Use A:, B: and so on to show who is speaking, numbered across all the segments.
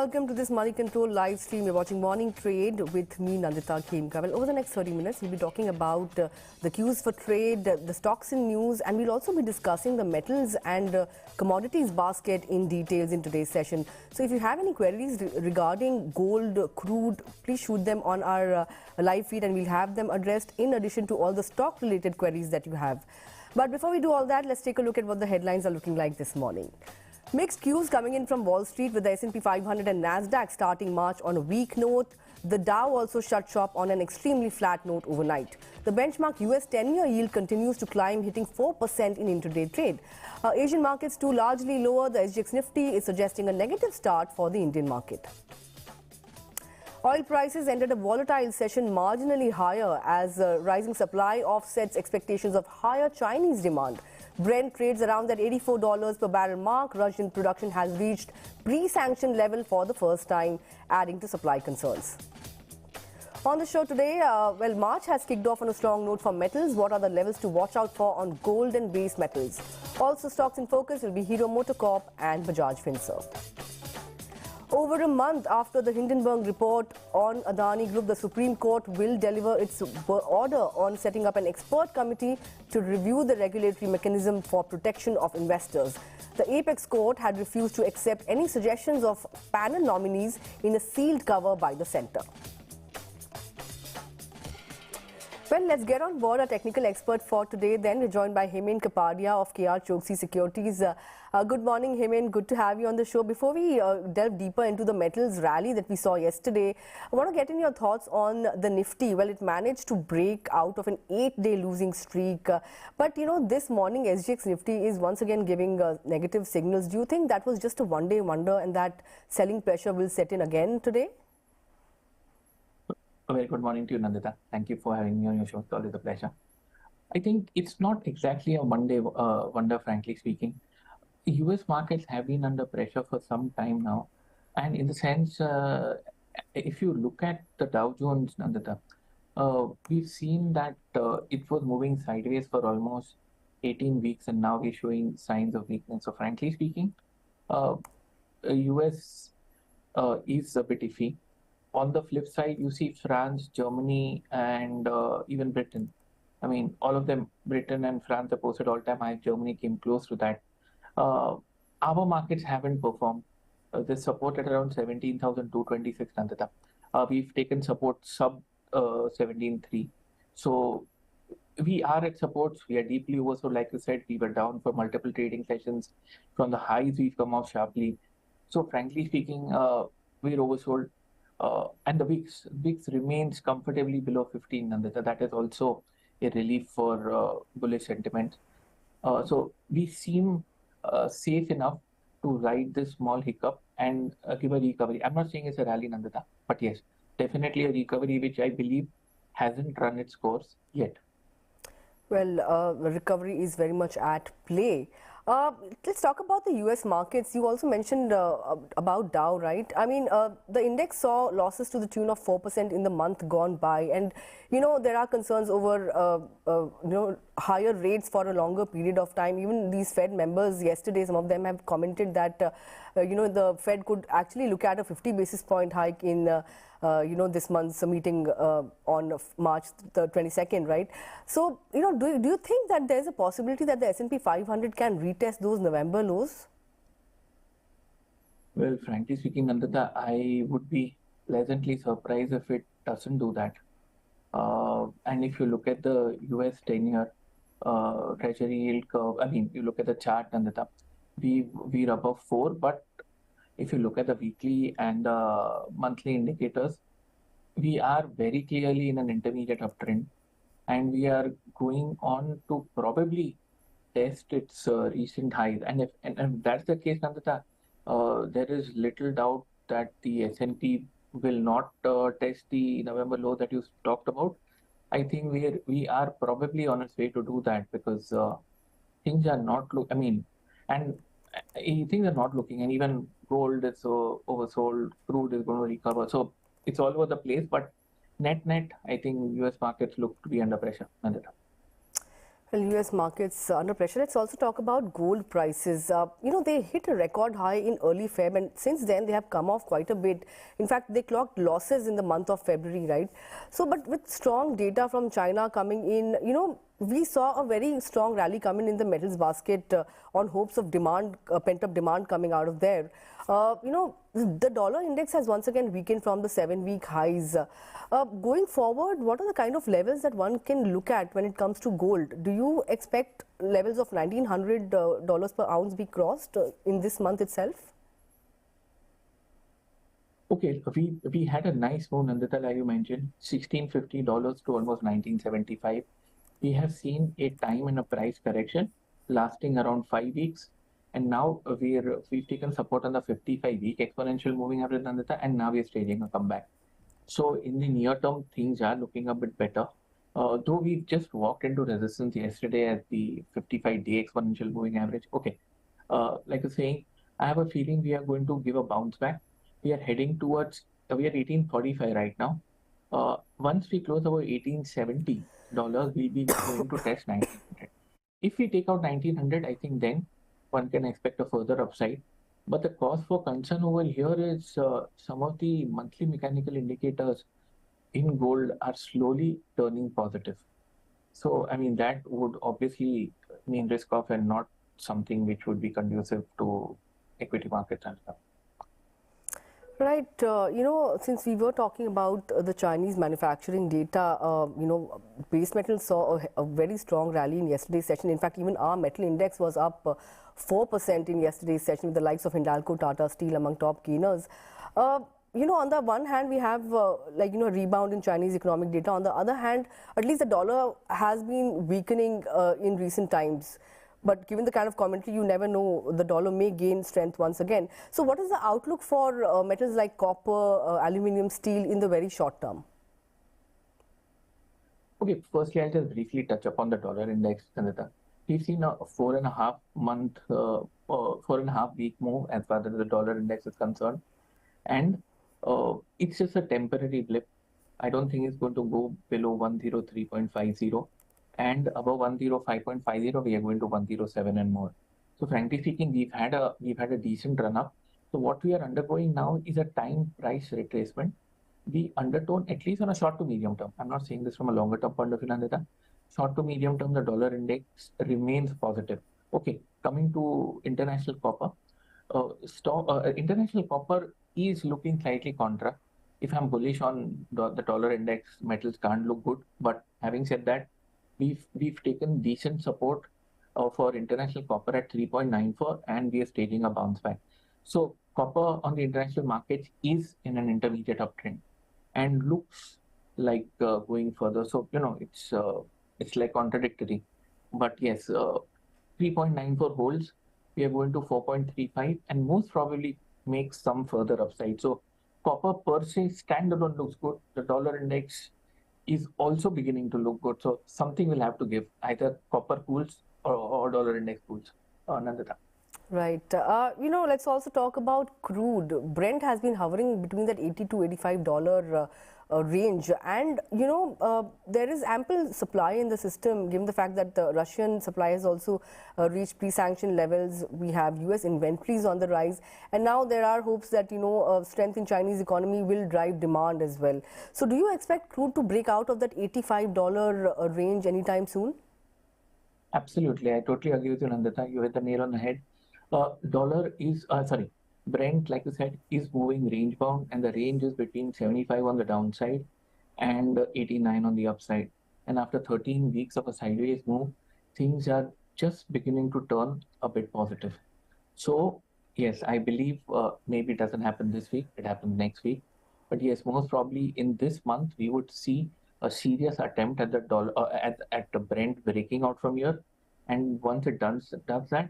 A: welcome to this Moneycontrol live stream. You're watching Morning Trade with me, Nandita Khemka. Well, over the next 30 minutes, we'll be talking about the cues for trade, the stocks in news, and we'll also be discussing the metals and commodities basket in details in today's session. So if you have any queries regarding gold, crude, please shoot them on our live feed and we'll have them addressed in addition to all the stock-related queries that you have. But before we do all that, let's take a look at what the headlines are looking like this morning. Mixed cues coming in from Wall Street with the S&P 500 and Nasdaq starting March on a weak note. The Dow also shut shop on an extremely flat note overnight. The benchmark US 10-year yield continues to climb, hitting 4% in intraday trade. Asian markets too largely lower. The SGX Nifty is suggesting a negative start for the Indian market. Oil prices ended a volatile session marginally higher as rising supply offsets expectations of higher Chinese demand. Brent trades around that $84 per barrel mark. Russian production has reached pre-sanction level for the first time, adding to supply concerns. On the show today, March has kicked off on a strong note for metals. What are the levels to watch out for on gold and base metals? Also stocks in focus will be Hero Moto and Bajaj Finserv. Over a month after the Hindenburg report on Adani Group, the Supreme Court will deliver its order on setting up an expert committee to review the regulatory mechanism for protection of investors. The Apex Court had refused to accept any suggestions of panel nominees in a sealed cover by the centre. Well, let's get on board our technical expert for today. Then we're joined by Hemen Kapadia of KRChoksey Securities. Good morning, Hemen. Good to have you on the show. Before we delve deeper into the metals rally that we saw yesterday, I want to get in your thoughts on the Nifty. Well, it managed to break out of an 8-day losing streak. But, you know, this morning SGX Nifty is once again giving negative signals. Do you think that was just a one-day wonder and that selling pressure will set in again today?
B: A very good morning to you, Nandita. Thank you for having me on your show. It's always a pleasure. I think it's not exactly a one-day wonder, frankly speaking. US markets have been under pressure for some time now. And in the sense, if you look at the Dow Jones, Nandita, we've seen that it was moving sideways for almost 18 weeks and now we're showing signs of weakness. So frankly speaking, US is a bit iffy. On the flip side, you see France, Germany, and even Britain. I mean, all of them, Britain and France, have posted all-time high. Germany came close to that. Our markets haven't performed. They support at around 17,226, Nandita. We've taken support sub 17.3. So we are at supports. We are deeply oversold. Like you said, we were down for multiple trading sessions. From the highs, we've come off sharply. So frankly speaking, we're oversold. And the VIX remains comfortably below 15, Nandita. That is also a relief for bullish sentiment. So we seem safe enough to ride this small hiccup and give a recovery. I'm not saying it's a rally, Nandita, but yes, definitely a recovery which I believe hasn't run its course yet.
A: Well, recovery is very much at play. Let's talk about the US markets. You also mentioned about Dow, right? I mean, the index saw losses to the tune of 4% in the month gone by. And, you know, there are concerns over, higher rates for a longer period of time. Even these Fed members yesterday, some of them have commented that, the Fed could actually look at a 50 basis point hike in this month's meeting on March the 22nd, right? So, do you think that there's a possibility that the S&P 500 can retest those November lows?
B: Well, frankly speaking, Nandita, I would be pleasantly surprised if it doesn't do that. And if you look at the US 10-year Treasury yield curve, I mean, you look at the chart, Nandita, we're above 4, but if you look at the weekly and monthly indicators, we are very clearly in an intermediate uptrend, and we are going on to probably test its recent highs. And if that's the case, Nandita, there is little doubt that the S&P will not test the November low that you talked about. I think we are probably on its way to do that because things are not things are not looking, and even gold is oversold, crude is going to recover. So it's all over the place, but net, I think US markets look to be under pressure. Nandita.
A: Well, US markets under pressure. Let's also talk about gold prices. They hit a record high in early Feb, and since then they have come off quite a bit. In fact, they clocked losses in the month of February, right? So, but with strong data from China coming in, we saw a very strong rally coming in the metals basket on hopes of demand, pent-up demand coming out of there. The dollar index has once again weakened from the 7-week highs. Going forward, what are the kind of levels that one can look at when it comes to gold? Do you expect levels of $1,900 per ounce be crossed in this month itself?
B: Okay, we had a nice move, Nandita, like you mentioned, $1,650 to almost 1975. We have seen a time and a price correction lasting around 5 weeks, and now we've taken support on the 55-week exponential moving average, Nandita, and now we're staging a comeback. So in the near term, things are looking a bit better. Though we just walked into resistance yesterday at the 55-day exponential moving average. Okay, like I was saying, I have a feeling we are going to give a bounce back. We are heading towards, we are 1845 right now. Once we close our $1,870, we'll be going to test 1900. If we take out 1900, I think then one can expect a further upside. But the cause for concern over here is some of the monthly mechanical indicators in gold are slowly turning positive. So, I mean, that would obviously mean risk off and not something which would be conducive to equity markets and stuff.
A: Right. Since we were talking about the Chinese manufacturing data, base metals saw a very strong rally in yesterday's session. In fact, even our metal index was up 4% in yesterday's session with the likes of Hindalco, Tata Steel among top gainers. On the one hand, we have rebound in Chinese economic data. On the other hand, at least the dollar has been weakening in recent times. But given the kind of commentary, you never know, the dollar may gain strength once again. So what is the outlook for metals like copper, aluminium, steel in the very short term?
B: Okay, firstly, I'll just briefly touch upon the dollar index, Sanita. We've seen a 4.5-week move as far as the dollar index is concerned. And it's just a temporary blip. I don't think it's going to go below 103.50. And above 105.50, we are going to 107 and more. So frankly speaking, we've had a decent run up. So what we are undergoing now is a time price retracement. The undertone, at least on a short to medium term, I'm not saying this from a longer term point of view, Nandita. Short to medium term, the dollar index remains positive. Okay, coming to international copper. International copper is looking slightly contra. If I'm bullish on the dollar index, metals can't look good. But having said that, we've taken decent support for international copper at 3.94, and we are staging a bounce back. So copper on the international markets is in an intermediate uptrend and looks like going further. So it's like contradictory. But yes, 3.94 holds. We are going to 4.35 and most probably make some further upside. So copper per se standalone looks good. The dollar index is also beginning to look good. So something will have to give, either copper cools or dollar index cools. Nandita.
A: Right. Let's also talk about crude. Brent has been hovering between that $80 to $85 range. And, there is ample supply in the system, given the fact that the Russian supply has also reached pre-sanction levels. We have US inventories on the rise. And now there are hopes that, strength in Chinese economy will drive demand as well. So do you expect crude to break out of that $85 range anytime soon?
B: Absolutely. I totally agree with you, Nandita. You hit the nail on the head. Brent, like you said, is moving range bound, and the range is between 75 on the downside and 89 on the upside. And after 13 weeks of a sideways move, things are just beginning to turn a bit positive. So, yes, I believe maybe it doesn't happen this week, it happens next week. But yes, most probably in this month, we would see a serious attempt at the dollar at the Brent breaking out from here. And once it does that,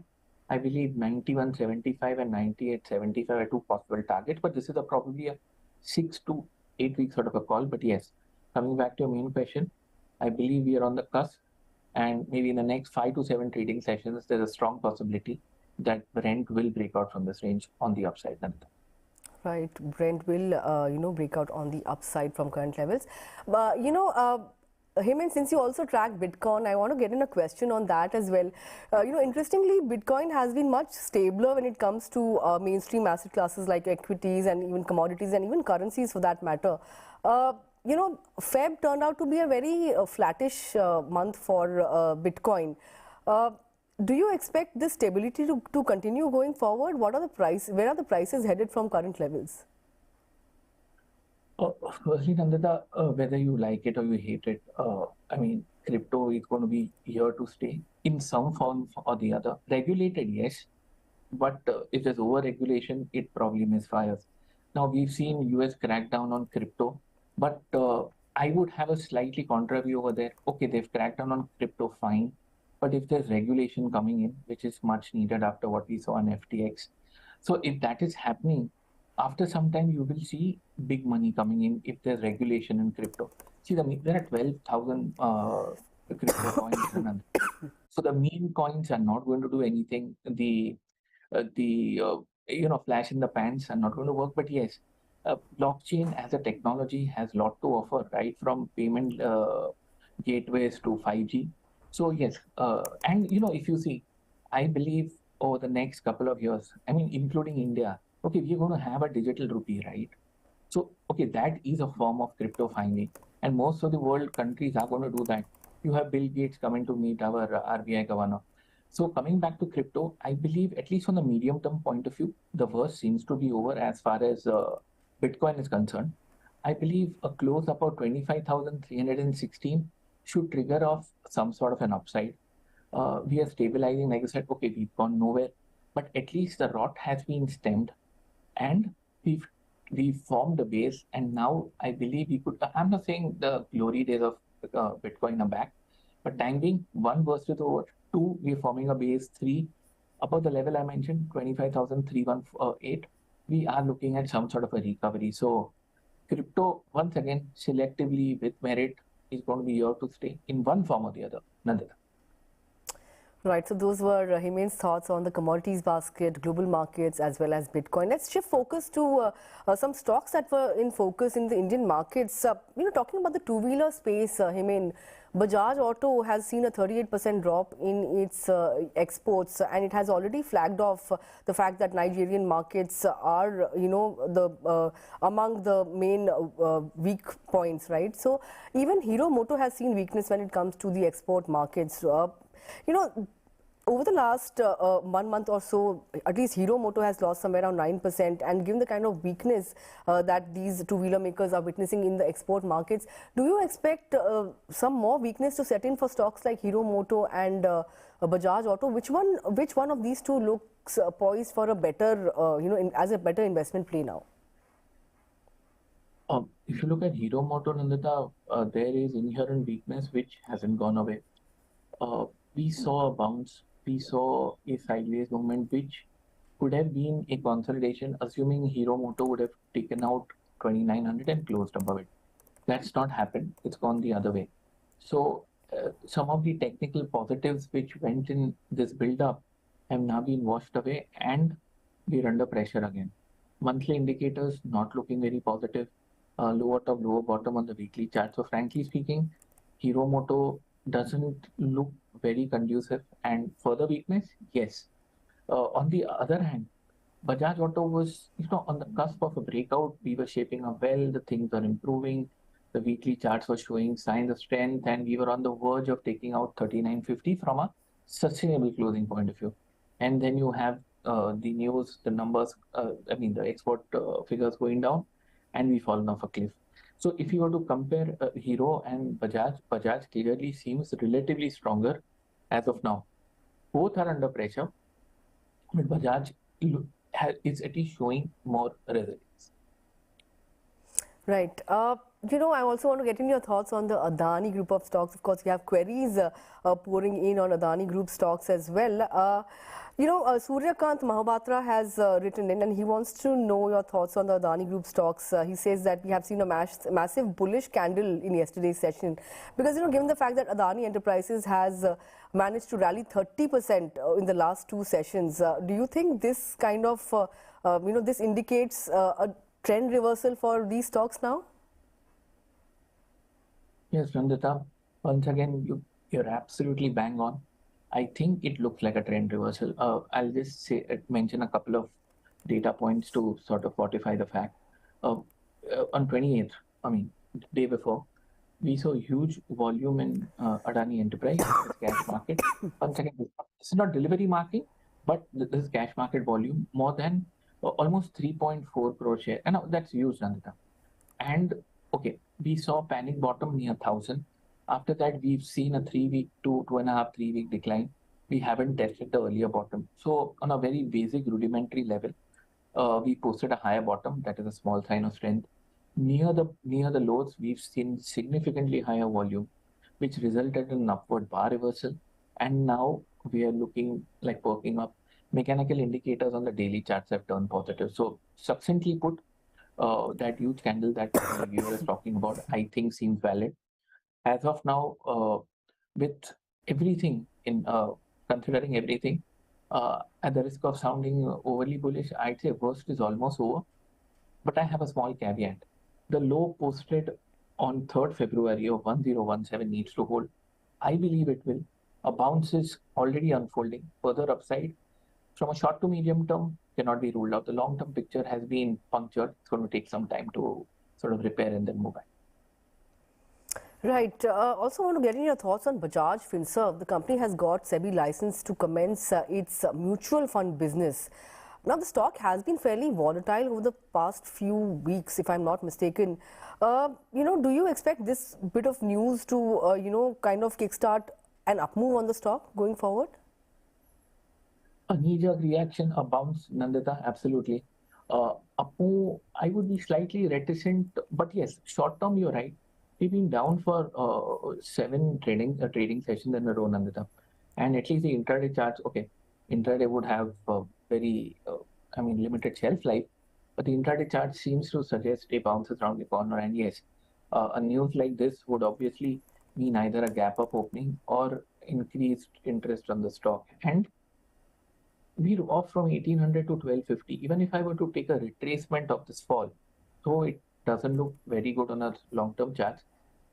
B: I believe 91.75 and 98.75 are two possible targets, but this is probably a 6 to 8 week sort of a call. But yes, coming back to your main question, I believe we are on the cusp, and maybe in the next 5 to 7 trading sessions, there's a strong possibility that Brent will break out from this range on the upside.
A: Right, Brent will, break out on the upside from current levels. But, Hemen, since you also track Bitcoin, I want to get in a question on that as well. Interestingly, Bitcoin has been much stabler when it comes to mainstream asset classes like equities and even commodities and even currencies for that matter. Feb turned out to be a very flattish month for Bitcoin. Do you expect this stability to continue going forward? Where are the prices headed from current levels?
B: Firstly, Nandita, whether you like it or you hate it, I mean, crypto is going to be here to stay in some form or the other. Regulated, yes, but if there's over-regulation, it probably misfires. Now, we've seen US crack down on crypto, but I would have a slightly contra view over there. Okay, they've cracked down on crypto, fine, but if there's regulation coming in, which is much needed after what we saw on FTX, so if that is happening, after some time you will see big money coming in if there's regulation in crypto. See, there are 12,000 crypto coins, so the meme coins are not going to do anything. The flash in the pants are not going to work. But yes, blockchain as a technology has a lot to offer, right? From payment gateways to 5G. So yes, and if you see, I believe over the next couple of years, I mean, including India, okay, we're going to have a digital rupee, right? So, okay, that is a form of crypto finally. And most of the world countries are going to do that. You have Bill Gates coming to meet our RBI governor. So, coming back to crypto, I believe, at least from the medium term point of view, the worst seems to be over as far as Bitcoin is concerned. I believe a close about 25,316 should trigger off some sort of an upside. We are stabilizing, like I said, okay, we've gone nowhere, but at least the rot has been stemmed and we formed a base, and now I believe we could. I'm not saying the glory days of Bitcoin are back, but time being, one, burst is over. Two, we're forming a base. Three, about the level I mentioned, 25,318, we are looking at some sort of a recovery. So, crypto, once again, selectively with merit, is going to be here to stay in one form or the other. Nandita.
A: Right, so those were Hemen's thoughts on the commodities basket, global markets, as well as Bitcoin. Let's shift focus to some stocks that were in focus in the Indian markets. Talking about the two-wheeler space, Hemen, Bajaj Auto has seen a 38% drop in its exports, and it has already flagged off the fact that Nigerian markets are, among the main weak points, right? So even Hero Moto has seen weakness when it comes to the export markets. Over the last 1 month or so, at least Hero Moto has lost somewhere around 9%. And given the kind of weakness that these two-wheeler makers are witnessing in the export markets, do you expect some more weakness to set in for stocks like Hero Moto and Bajaj Auto? Which one of these two looks poised for a better, as a better investment play now?
B: If you look at Hero Moto, Nandita, there is inherent weakness which hasn't gone away. We saw a bounce, we saw a sideways movement, which could have been a consolidation, assuming Hero Moto would have taken out 2,900 and closed above it. That's not happened. It's gone the other way. So some of the technical positives which went in this build-up have now been washed away, and we're under pressure again. Monthly indicators not looking very positive. Lower top, lower bottom on the weekly chart. So frankly speaking, Hero Moto doesn't look very conducive. And further weakness, yes. On the other hand, Bajaj Auto was, on the cusp of a breakout. We were shaping up well. The things were improving. The weekly charts were showing signs of strength, and we were on the verge of taking out 3950 from a sustainable closing point of view. And then you have the news, the numbers, the export figures going down, and we've fallen off a cliff. So if you were to compare Hero and Bajaj clearly seems relatively stronger as of now. Both are under pressure, but Bajaj is at least showing more resilience.
A: Right. I also want to get in your thoughts on the Adani group of stocks. Of course, you have queries pouring in on Adani group stocks as well. Suryakant Mahapatra has written in, and he wants to know your thoughts on the Adani group stocks. He says that we have seen a massive bullish candle in yesterday's session because, given the fact that Adani Enterprises has managed to rally 30% in the last two sessions, do you think this kind of, this indicates a trend reversal for these stocks now?
B: Yes, Nandita. Once again, you're absolutely bang on. I think it looks like a trend reversal. I'll just mention a couple of data points to sort of fortify the fact. Uh, on 28th, I mean, the day before, we saw huge volume in Adani Enterprise, this cash market. Once again, this is not delivery marking, but this cash market volume more than almost 3.4 crore share. And that's huge, Nandita. And okay, we saw panic bottom near 1,000. After that, we've seen a 3 week, 2.5, 3 week decline. We haven't tested the earlier bottom. So on a very basic rudimentary level, we posted a higher bottom. That is a small sign of strength. Near the lows, we've seen significantly higher volume, which resulted in an upward bar reversal. And now we are looking like perking up. Mechanical indicators on the daily charts have turned positive. So succinctly put, that huge candle that the viewer is talking about, I think seems valid. As of now, with everything in considering everything, at the risk of sounding overly bullish, I'd say worst is almost over. But I have a small caveat. The low posted on 3rd February of 1017 needs to hold. I believe it will. A bounce is already unfolding. Further upside from a short to medium term cannot be ruled out. The long term picture has been punctured. It's going to take some time to sort of repair and then move back.
A: Right. Also, want to get in your thoughts on Bajaj Finserv. The company has got SEBI license to commence its mutual fund business. Now, the stock has been fairly volatile over the past few weeks, if I'm not mistaken. Do you expect this bit of news to, kind of kickstart an upmove on the stock going forward?
B: A knee-jerk reaction, a bounce, Nandita, absolutely. Upmove, I would be slightly reticent, but yes, short term, you're right. We've been down for 7 trading sessions in a row, Nandita. And at least the intraday charts, okay, intraday would have very, limited shelf life, but the intraday chart seems to suggest a bounces around the corner. And yes, a news like this would obviously mean either a gap up opening or increased interest on the stock. And we're off from 1800 to 1250. Even if I were to take a retracement of this fall, though it doesn't look very good on a long-term chart,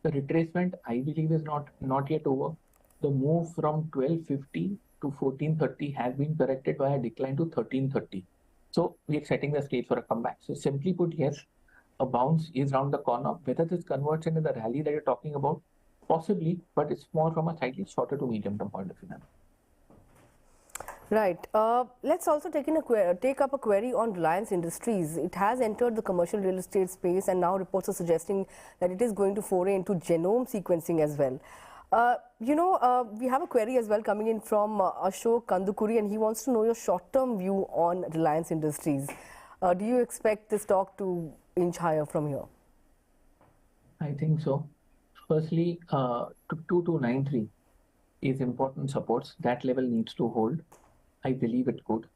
B: the retracement I believe is not yet over. The move from 1250 to 1430 has been corrected by a decline to 1330. So we are setting the stage for a comeback. So simply put, yes, a bounce is around the corner. Whether this converts into the rally that you're talking about, possibly, but it's more from a slightly shorter to medium term point of view.
A: Right. Let's also take up a query on Reliance Industries. It has entered the commercial real estate space, and now reports are suggesting that it is going to foray into genome sequencing as well. We have a query as well coming in from Ashok Kandukuri, and he wants to know your short-term view on Reliance Industries. Do you expect the stock to inch higher from here?
B: I think so. Firstly, 2293 is important supports. That level needs to hold. I believe it could.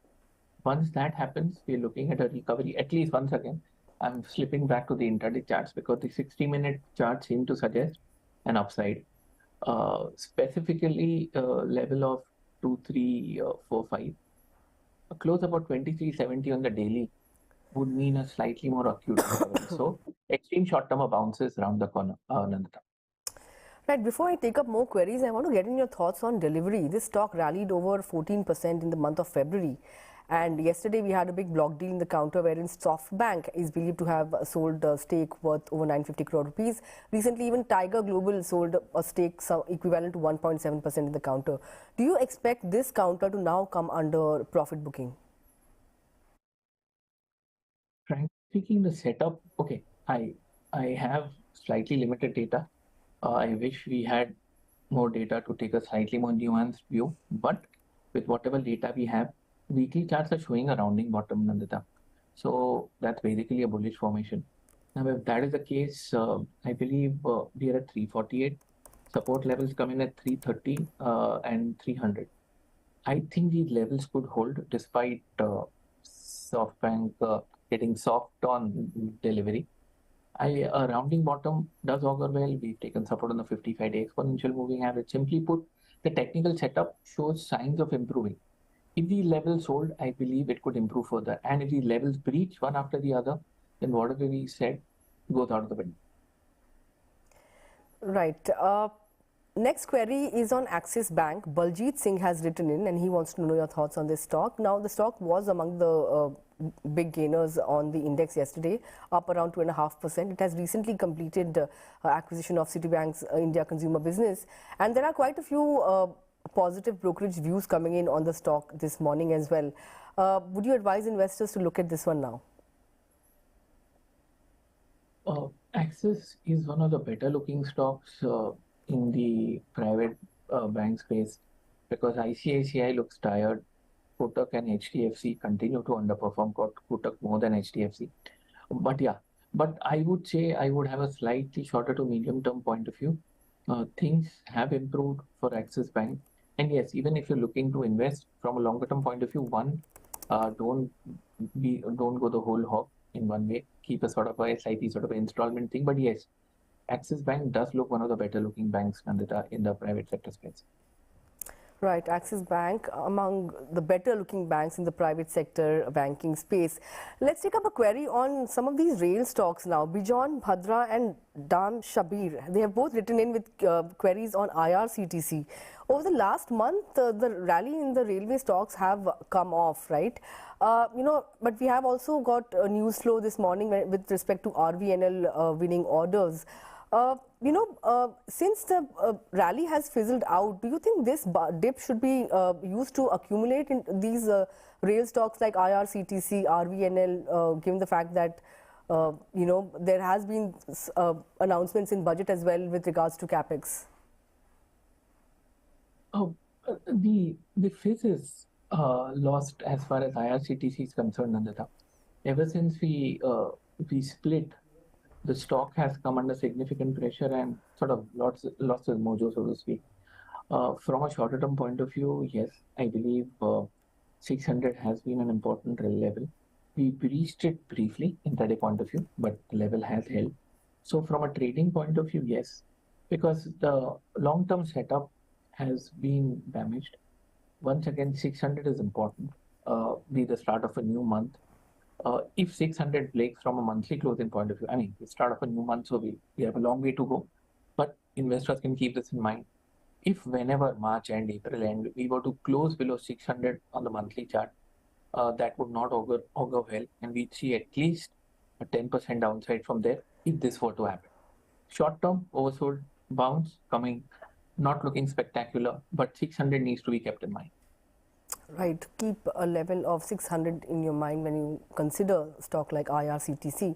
B: Once that happens, we're looking at a recovery. At least once again, I'm slipping back to the intraday charts because the 60-minute charts seem to suggest an upside. Specifically, level of 2345. A close about 2370 on the daily would mean a slightly more acute recovery. So, extreme short-term bounces around the corner, Nandita.
A: Right, before I take up more queries, I want to get in your thoughts on delivery. This stock rallied over 14% in the month of February. And yesterday we had a big block deal in the counter wherein SoftBank is believed to have sold a stake worth over 950 crore rupees. Recently, even Tiger Global sold a stake equivalent to 1.7% in the counter. Do you expect this counter to now come under profit booking?
B: Frankly speaking, the setup, okay, I have slightly limited data. I wish we had more data to take a slightly more nuanced view, but with whatever data we have, weekly charts are showing a rounding bottom, Nandita. So that's basically a bullish formation. Now, if that is the case, I believe we are at 348. Support levels come in at 330 and 300. I think these levels could hold despite SoftBank getting soft on delivery. A rounding bottom does augur well. We've taken support on the 55-day exponential moving average. Simply put, the technical setup shows signs of improving. If these levels hold, I believe it could improve further. And if these levels breach one after the other, then whatever we said goes out of the window.
A: Right. Next query is on Axis Bank. Baljit Singh has written in and he wants to know your thoughts on this stock. Now, the stock was among the big gainers on the index yesterday, up around 2.5%. It has recently completed acquisition of Citibank's India consumer business, and there are quite a few positive brokerage views coming in on the stock this morning as well. Would you advise investors to look at this one now?
B: Axis is one of the better looking stocks in the private bank space because ICICI looks tired. Kotak and HDFC continue to underperform. Kotak more than HDFC. But yeah, but I would say I would have a slightly shorter to medium term point of view. Things have improved for Axis Bank. And yes, even if you're looking to invest from a longer term point of view, don't go the whole hog in one way. Keep a sort of a SIP sort of installment thing. But yes, Axis Bank does look one of the better looking banks, Nandita, in the private sector space.
A: Right, Axis Bank among the better looking banks in the private sector banking space. Let's take up a query on some of these rail stocks now. Bijon, Bhadra and Dam Shabir, they have both written in with queries on IRCTC. Over the last month, the rally in the railway stocks have come off, right? But we have also got a news flow this morning with respect to RVNL winning orders. Since the rally has fizzled out, do you think this dip should be used to accumulate in these rail stocks like IRCTC, RVNL, given the fact that there has been announcements in budget as well with regards to capex?
B: The fizz is lost as far as IRCTC is concerned, Nandita. Ever since we split, the stock has come under significant pressure and sort of lost its mojo, so to speak. From a shorter term point of view, yes, I believe 600 has been an important level. We breached it briefly in intraday point of view, but the level has held. So from a trading point of view, yes, because the long term setup has been damaged. Once again, 600 is important. Be the start of a new month. If 600 breaks from a monthly closing point of view, I mean, the start of a new month, so we have a long way to go. But investors can keep this in mind. If whenever March and April end, we were to close below 600 on the monthly chart, that would not augur well, and we'd see at least a 10% downside from there if this were to happen. Short term, oversold bounce coming, not looking spectacular, but 600 needs to be kept in mind.
A: Right, keep a level of 600 in your mind when you consider stock like IRCTC.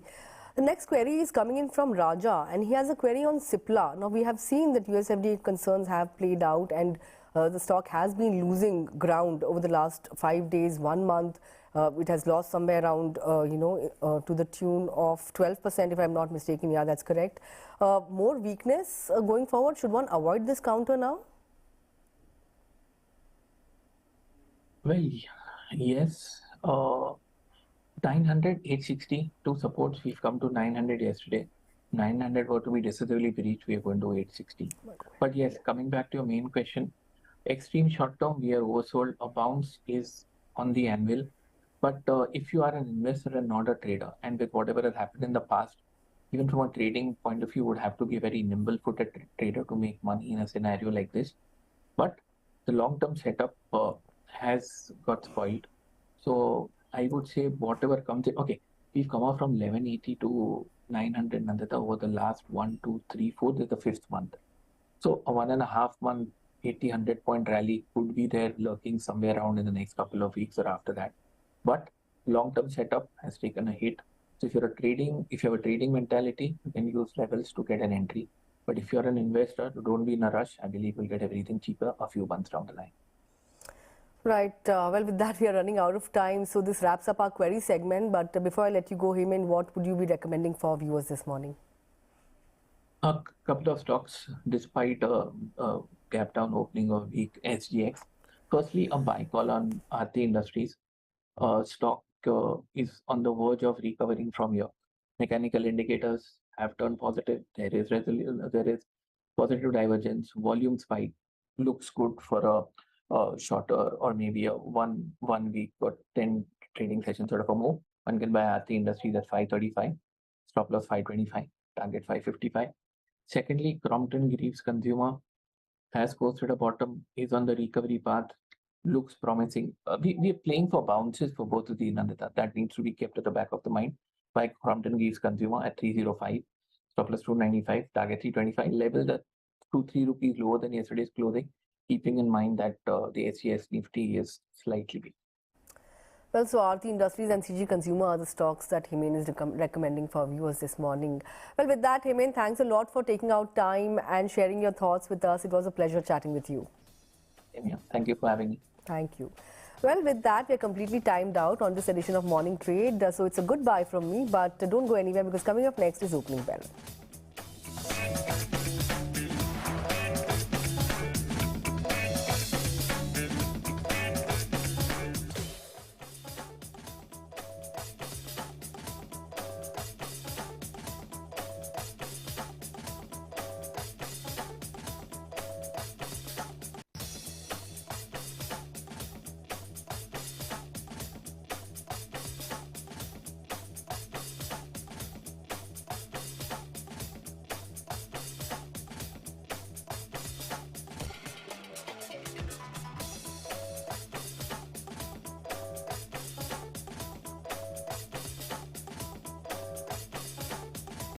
A: The next query is coming in from Raja, and he has a query on Cipla. Now, we have seen that US FDA concerns have played out, and the stock has been losing ground over the last 5 days, 1 month. It has lost somewhere around, to the tune of 12%, if I'm not mistaken. Yeah, that's correct. More weakness going forward. Should one avoid this counter now?
B: Well, yes. 900, 860, two supports. We've come to 900 yesterday. 900 were to be decisively breached. We are going to 860. But yes, coming back to your main question, extreme short term, we are oversold. A bounce is on the anvil. But if you are an investor and not a trader, and with whatever has happened in the past, even from a trading point of view, would have to be a very nimble-footed trader to make money in a scenario like this. But the long-term setup has got spoiled. So I would say whatever comes in, okay, we've come up from 1180 to 900, Nandita, over the last 1, 2, 3, 4, this is the 5th month. So a 1.5 month, 80, 100 point rally could be there lurking somewhere around in the next couple of weeks or after that. But long-term setup has taken a hit. So if you have a trading mentality, you can use levels to get an entry. But if you're an investor, don't be in a rush. I believe you'll get everything cheaper a few months down the line.
A: Right. Well, with that, we are running out of time. So this wraps up our query segment. But before I let you go, Hemen, what would you be recommending for viewers this morning?
B: A couple of stocks, despite a gap down opening of weak SGX. Firstly, a buy call on Aarti Industries. Stock is on the verge of recovering from here. Mechanical indicators have turned positive. There is positive divergence. Volume spike looks good for a shorter or maybe a one week or 10 trading session sort of a move. One can buy Aarti Industries at 535, stop loss 525, target 555. Secondly, Crompton Greaves Consumer. has posted a bottom, is on the recovery path, looks promising. We are playing for bounces for both of these, Nandita. That needs to be kept at the back of the mind. By Crompton gives consumer at 305, stop loss 295, target 325, level the 2-3 rupees lower than yesterday's closing, keeping in mind that the SGS Nifty is slightly weak.
A: Well, so Aarti Industries and CG Consumer are the stocks that Hemen is recommending for viewers this morning. Well, with that, Hemen, thanks a lot for taking out time and sharing your thoughts with us. It was a pleasure chatting with you.
B: Yeah, thank you for having me.
A: Thank you. Well, with that, we're completely timed out on this edition of Morning Trade. So it's a goodbye from me, but don't go anywhere because coming up next is Opening Bell.